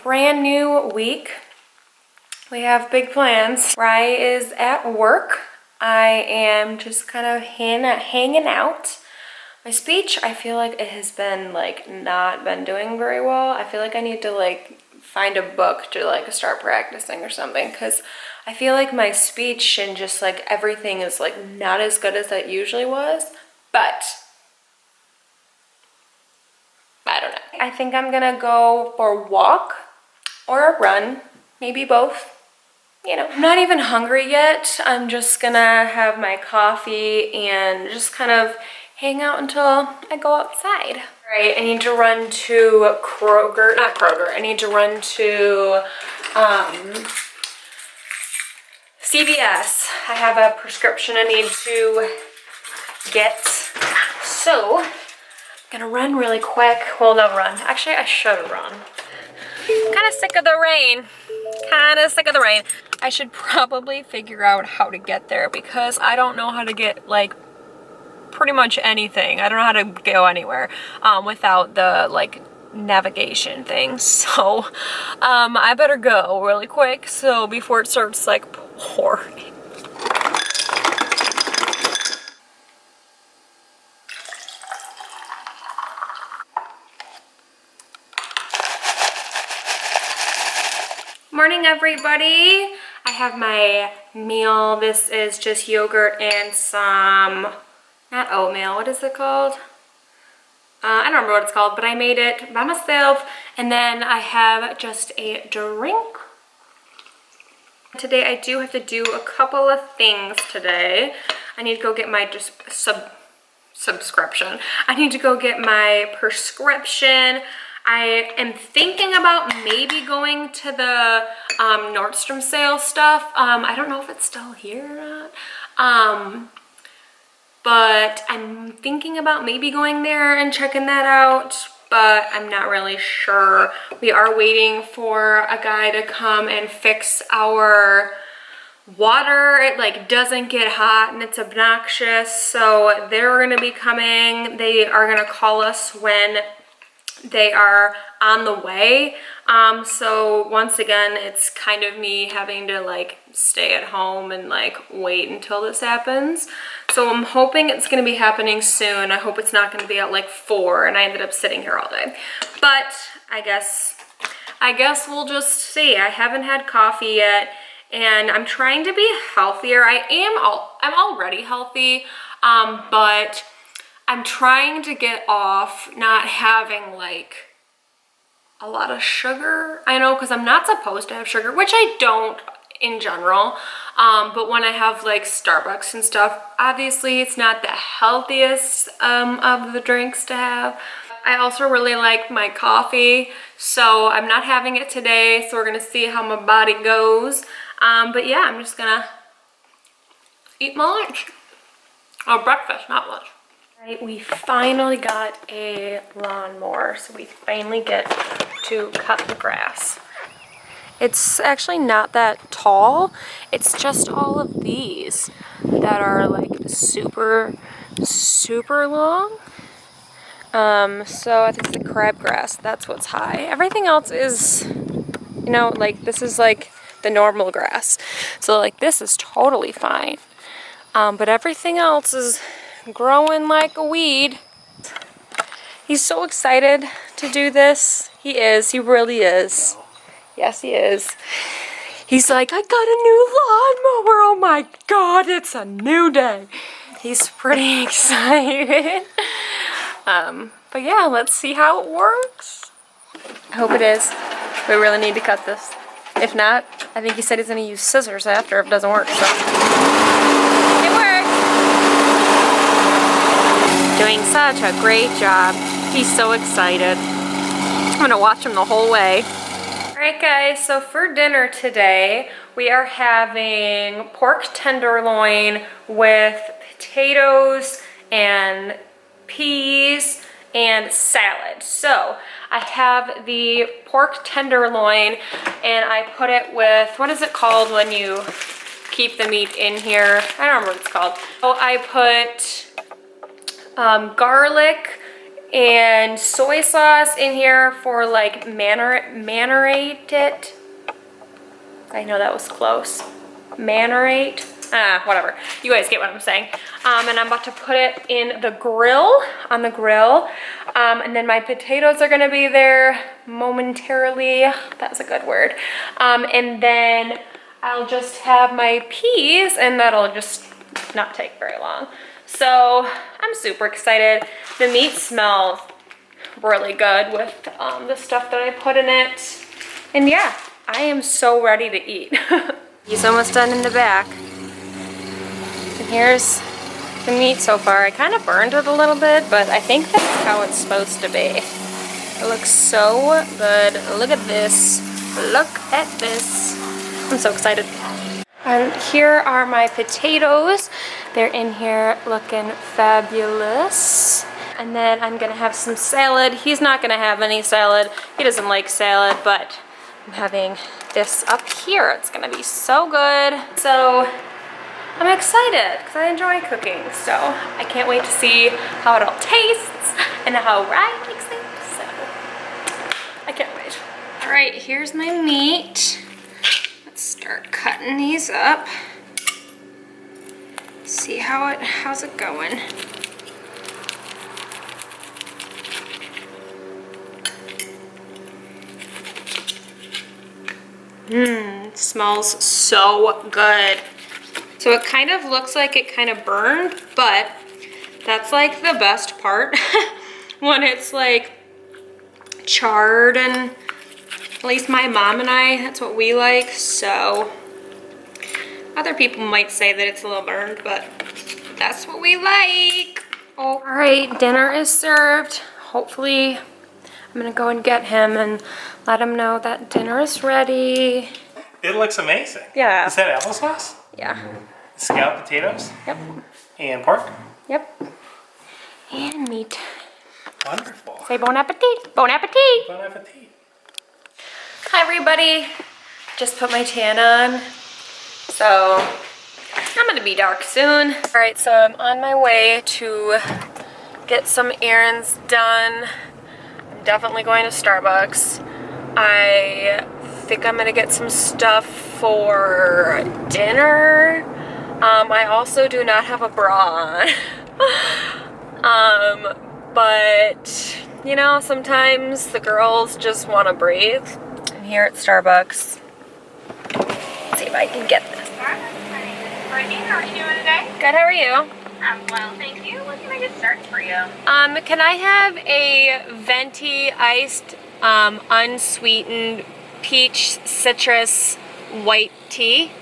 brand new week. We have big plans. Rye is at work. I am just kind of hanging out. My speech, I feel like it has been like not been doing very well. I feel like I need to like find a book to like start practicing or something, because I feel like my speech and just like everything is like not as good as it usually was. But I don't know. I think I'm gonna go for a walk or a run, maybe both. You know, I'm not even hungry yet. I'm just gonna have my coffee and just kind of hang out until I go outside. All right, I need to run to Kroger, not Kroger, I need to run to CVS. I have a prescription I need to get. So, I'm gonna run really quick. Well, not run. Actually, I should run. Kind of sick of the rain. Kind of sick of the rain. I should probably figure out how to get there because I don't know how to get like pretty much anything. I don't know how to go anywhere without the like navigation thing. So I better go really quick so before it starts like pouring. Morning, everybody. I have my meal. This is just yogurt and some, not oatmeal, what is it called? I don't remember what it's called, but I made it by myself. And then I have just a drink. Today I do have to do a couple of things today. I need to go get my subscription. I need to go get my prescription. I am thinking about maybe going to the Nordstrom sale stuff. I don't know if it's still here or not. But I'm thinking about maybe going there and checking that out, but I'm not really sure. We are waiting for a guy to come and fix our water. It like doesn't get hot and it's obnoxious. So they're gonna be coming. They are gonna call us when they are on the way. So once again, it's kind of me having to like stay at home and like wait until this happens. So I'm hoping it's gonna be happening soon. I hope it's not gonna be at like 4 and I ended up sitting here all day. But I guess we'll just see. I haven't had coffee yet and I'm trying to be healthier. I'm already healthy, but I'm trying to get off not having like a lot of sugar. I know, because I'm not supposed to have sugar, which I don't in general. But when I have like Starbucks and stuff, obviously it's not the healthiest of the drinks to have. I also really like my coffee, so I'm not having it today. So we're gonna see how my body goes. But yeah, I'm just gonna eat my lunch. Oh, breakfast, not lunch. Right, we finally got a lawnmower, so we finally get to cut the grass. It's actually not that tall. It's just all of these that are like super, super long. So I think it's the crabgrass. That's what's high. Everything else is, you know, like this is like the normal grass. So like this is totally fine. But everything else is growing like a weed. He's so excited to do this. He is. He really is. Yes, he is. He's like, I got a new lawnmower. Oh my God, it's a new day. He's pretty excited. But yeah, let's see how it works. I hope it is. We really need to cut this. If not, I think he said he's going to use scissors after if it doesn't work. So it worked. Doing such a great job. He's so excited. I'm gonna watch him the whole way. Alright guys, so for dinner today, we are having pork tenderloin with potatoes and peas and salad. So I have the pork tenderloin and I put it with, what is it called when you keep the meat in here? I don't remember what it's called. So I put garlic, and soy sauce in here for like marinate it. I know that was close. Marinate, whatever. You guys get what I'm saying. And I'm about to put it in the grill, on the grill. And then my potatoes are gonna be there momentarily. That's a good word. And then I'll just have my peas and that'll just not take very long. So I'm super excited. The meat smells really good with the stuff that I put in it. And yeah, I am so ready to eat. He's almost done in the back. And here's the meat so far. I kind of burned it a little bit, but I think that's how it's supposed to be. It looks so good. Look at this. Look at this. I'm so excited. And here are my potatoes. They're in here looking fabulous. And then I'm gonna have some salad. He's not gonna have any salad. He doesn't like salad, but I'm having this up here. It's gonna be so good. So I'm excited because I enjoy cooking. So I can't wait to see how it all tastes and how Ryan likes it. So I can't wait. All right, here's my meat. Let's start cutting these up. See how's it going. It smells so good. So it kind of looks like it kind of burned, but that's like the best part when it's like charred, and at least my mom and I, that's what we like. So other people might say that it's a little burned, but that's what we like. All right, dinner is served. Hopefully I'm gonna go and get him and let him know that dinner is ready. It looks amazing. Yeah. Is that applesauce? Yeah. Scalloped potatoes? Yep. And pork? Yep. And meat. Wonderful. Say bon appetit. Bon appetit. Bon appetit. Hi everybody. Just put my tan on. So I'm gonna be dark soon. All right, so I'm on my way to get some errands done. I'm definitely going to Starbucks. I think I'm gonna get some stuff for dinner. I also do not have a bra on. But you know, sometimes the girls just want to breathe. I'm here at Starbucks. Let's see if I can get this. Courtney, how are you doing today? Good, how are you? I'm well, thank you. What can I get started for you? Can I have a venti iced unsweetened peach citrus white tea?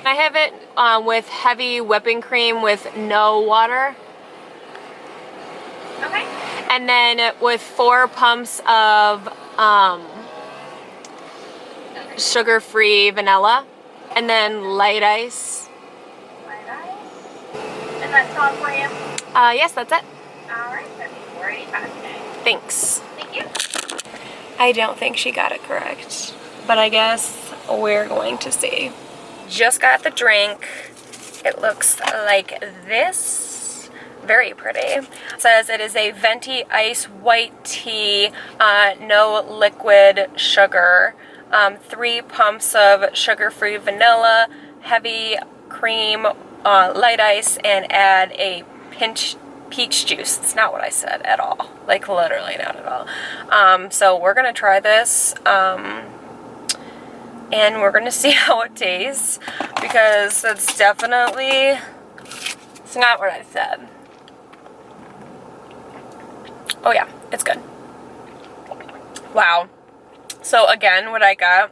I have it with heavy whipping cream with no water. Okay. And then with 4 pumps of sugar-free vanilla. And then light ice. Light ice. And that's all for you? Yes, that's it. Alright, that'd be $4.85 today. Thanks. Thank you. I don't think she got it correct, but I guess we're going to see. Just got the drink. It looks like this. Very pretty. It says it is a venti ice white tea, no liquid sugar, 3 pumps of sugar-free vanilla, heavy cream, light ice, and add a pinch peach juice. It's not what I said at all. Like literally not at all. So we're gonna try this. And we're gonna see how it tastes, because it's definitely, it's not what I said. Oh yeah, it's good. Wow. So again, what I got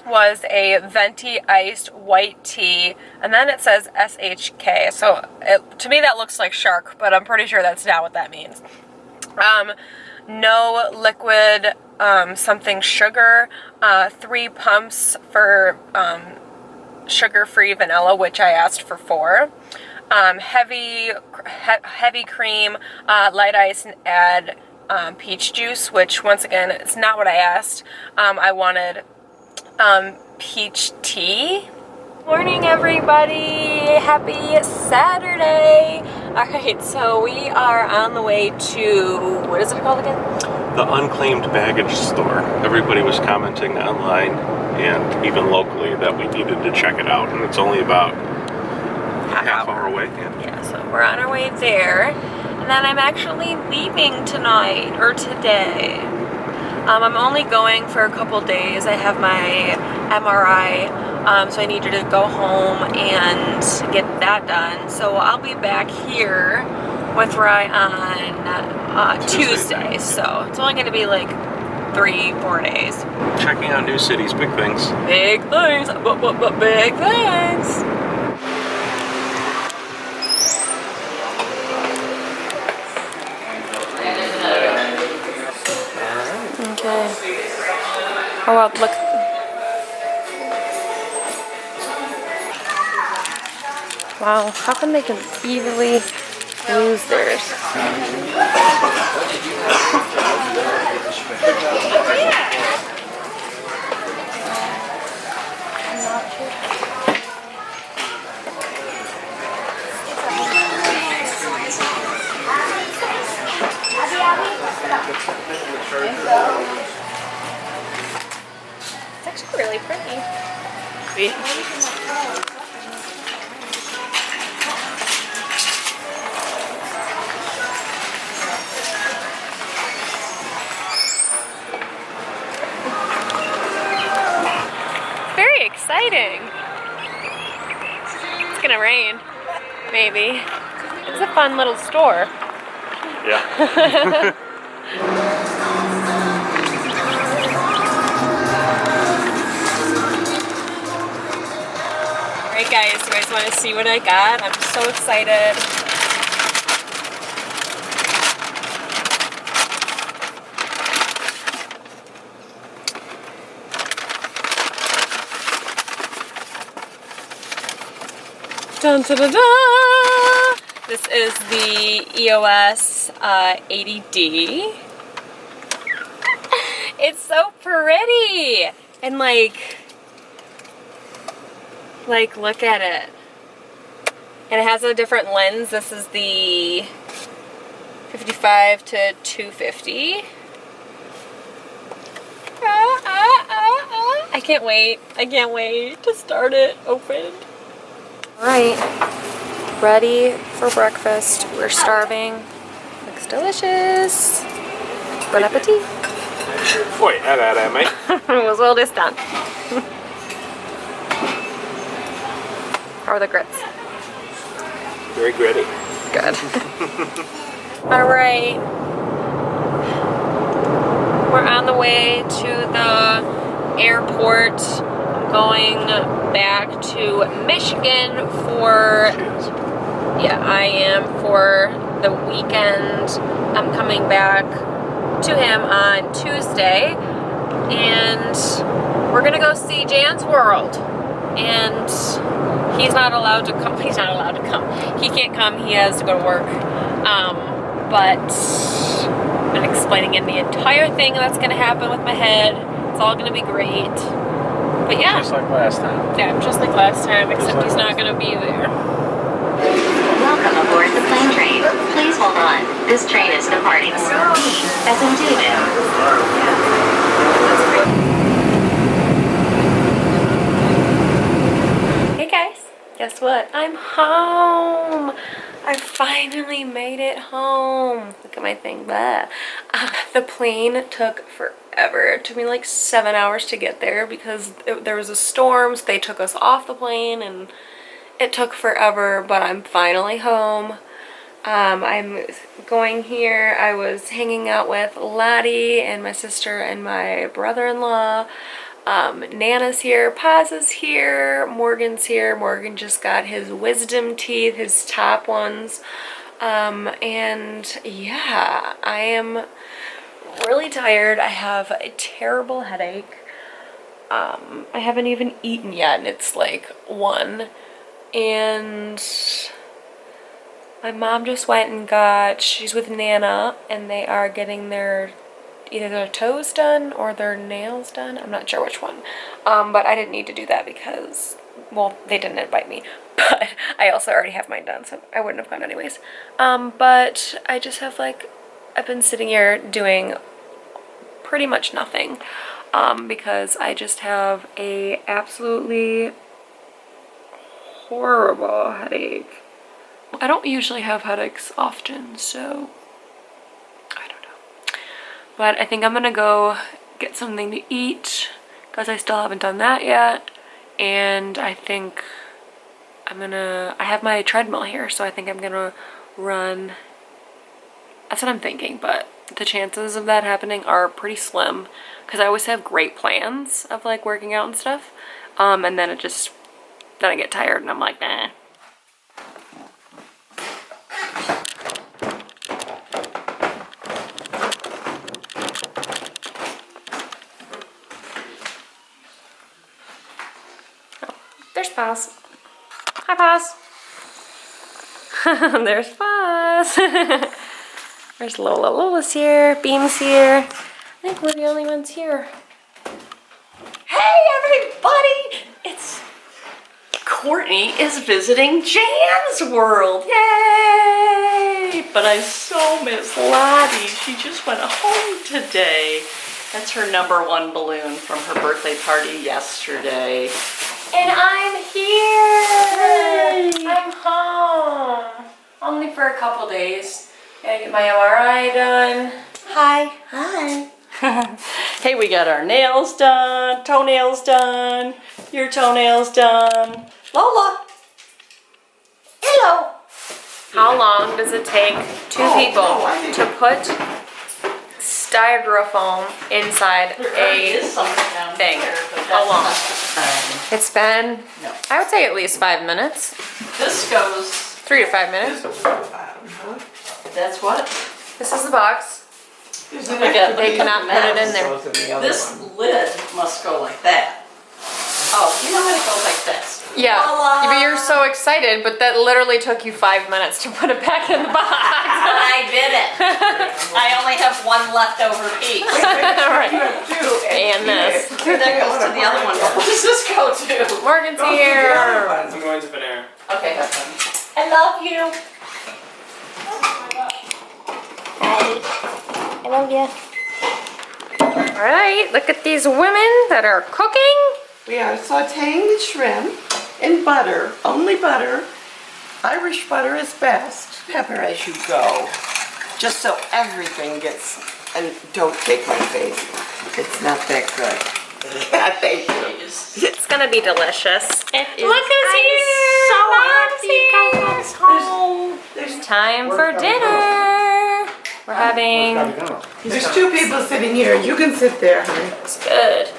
was a venti iced white tea, and then it says SHK. So to me that looks like shark, but I'm pretty sure that's not what that means. No liquid something sugar, 3 pumps for sugar-free vanilla, which I asked for 4. Heavy cream, light ice, and add peach juice, which once again, it's not what I asked. I wanted peach tea. Morning everybody, happy Saturday. Alright, so we are on the way to, what is it called again? The Unclaimed baggage store. Everybody was commenting online and even locally that we needed to check it out, and it's only about half hour away. Yeah, so we're on our way there, and then I'm actually leaving tonight, or today. I'm only going for a couple days. I have my MRI, so I needed to go home and get that done. So I'll be back here with Rye on Tuesday. So it's only going to be like 3-4 days. Checking out new cities, big things. Big things, big things. Okay. Oh wow, look. Wow, how come they can easily lose theirs? It's actually really pretty. Very exciting. It's gonna rain, maybe. It's a fun little store. Yeah. Alright guys, you guys want to see what I got? I'm so excited. Dun, dun, dun, dun. This is the EOS 80D. It's so pretty! And like look at it. And it has a different lens. This is the 55 to 250. I can't wait. I can't wait to start it open. Alright, ready for breakfast. We're starving. Looks delicious. Bon appetit. Oi, där mate. It was well just done. How are the grits? Very gritty. Good. Alright. We're on the way to the airport. Going back to Michigan for, yeah, I am for the weekend. I'm coming back to him on Tuesday, and we're gonna go see Jan's World. And he's not allowed to come. He's not allowed to come. He can't come. He has to go to work. But I've been explaining in the entire thing that's gonna happen with my head. It's all gonna be great. But yeah. Just like last time. Yeah, just like last time, except he's not gonna be there. Welcome aboard the plane train. Please hold on. This train is departing as in David. Hey guys, guess what? I'm home. I finally made it home. Look at my thing. Blah. The plane took forever. It took me like 7 hours to get there because there was a storm, so they took us off the plane and it took forever, but I'm finally home. I'm going here. I was hanging out with Lottie and my sister and my brother-in-law. Nana's here, Paz is here, Morgan's here. Morgan just got his wisdom teeth, his top ones. And yeah, I am really tired. I have a terrible headache. I haven't even eaten yet and it's like 1. And my mom just went and she's with Nana and they are getting either their toes done or their nails done. I'm not sure which one. But I didn't need to do that because well, they didn't invite me, but I also already have mine done, so I wouldn't have gone anyways. But I just have like, I've been sitting here doing pretty much nothing because I just have a absolutely horrible headache. I don't usually have headaches often, so I don't know. But I think I'm gonna go get something to eat because I still haven't done that yet. And I think I have my treadmill here, so I think I'm gonna run. That's what I'm thinking, but the chances of that happening are pretty slim because I always have great plans of like working out and stuff. And then then I get tired and I'm like, nah. There's Paz. Hi, Paz. There's Paz. There's Lola. Lola's here. Beam's here. I think we're the only ones here. Hey everybody! It's Courtney is visiting Jan's world. Yay! But I so miss Lottie. She just went home today. That's her #1 balloon from her birthday party yesterday. And I'm here! Yay. I'm home. Only for a couple days. Gotta get my MRI done. Hi. Hi. Hey, we got our nails done, toenails done, your toenails done. Lola. Hello. How long does it take two people to put styrofoam inside a thing? How long? It's been, I would say at least 5 minutes. This goes, 3 to 5 minutes. that's what? This is the box. They cannot put it in there. This lid must go like that. Oh, you know how it goes like this. Yeah, Voila. but you're so excited, but that literally took you 5 minutes to put it back in the box. I did it. I only have one leftover piece. Right. And this. That goes to the other one. Where does this go to? Morgan's here. I'm going to Panera. Okay, have fun. I love you. I love you. All right, look at these women that are cooking. We are sauteing the shrimp in butter, only butter. Irish butter is best. Pepper as you go, just so everything gets, and don't take my face. It's not that good. Thank you. It's gonna be delicious. It is. Look who's here! So Mom's happy. It's time for dinner. We're having, There's 2 people sitting here. You can sit there, honey. it's good.